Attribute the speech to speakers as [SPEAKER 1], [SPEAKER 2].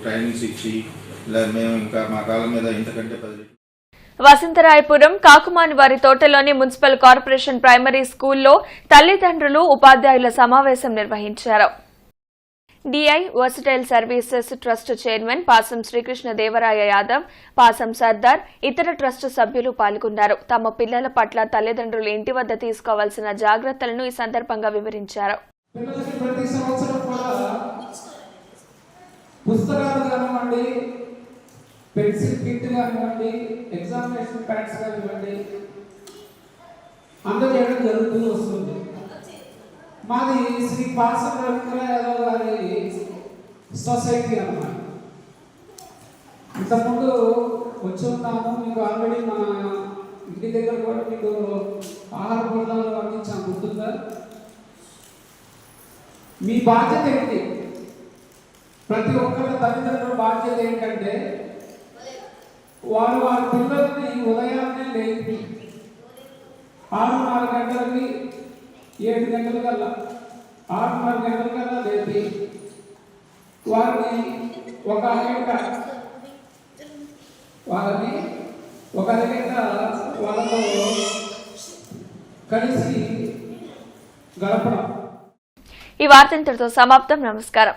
[SPEAKER 1] Trainings ఇచ్చి ఇలా మేము ఇంకా మా కాలం మీద ఇంతకంటే 10
[SPEAKER 2] వసంతరాయపురం కాకుమాని వారి తోటలోని మున్సిపల్ కార్పొరేషన్ ప్రైమరీ స్కూల్లో తల్లిదండ్రులు ఉపాధ్యాయుల సమావేశం నిర్వహించారు. DI versatile services trust chairman Pasam Srikrishnadevaraya Yadav, పాసం సర్దార్, ఇతర ట్రస్ట్ సభ్యులు పాల్గొన్నారు. తమ పిల్లల పట్ల తల్లిదండ్రులు ఇంటి వద్ద తీసుకోవాల్సిన జాగ్రత్తలను ఈ సందర్భంగా వివరించారు.
[SPEAKER 3] పెన్సిల్ కిట్ కానివ్వండి, ఎగ్జామినేషన్ ప్యాడ్స్ కానివ్వండి అందజేయడం జరుగుతూ వస్తుంది. మాది శ్రీ పాసం రవీంద్ర యాదవ్ గారి సొసైటీ అన్నమాట. ఇంతకుముందు వచ్చి ఉన్నాము. మీకు ఆల్రెడీ మన ఇంటి దగ్గర కూడా మీకు ఆహార పొలాలు అందించాము, గుర్తుందా? మీ బాధ్యత ఏంటి? ప్రతి ఒక్కరి తల్లిదండ్రుల బాధ్యత ఏంటంటే వారి పిల్లల్ని ఉదయాన్నే లేపి 6:30 గంటలకి 7 గంటలకల్లా 6:30 గంటలకల్లా లేపి వారిని ఒక అరగంట వాళ్ళతో కలిసి గడపడం.
[SPEAKER 2] ఈ వార్త ఇంతటితో సమాప్తం. నమస్కారం.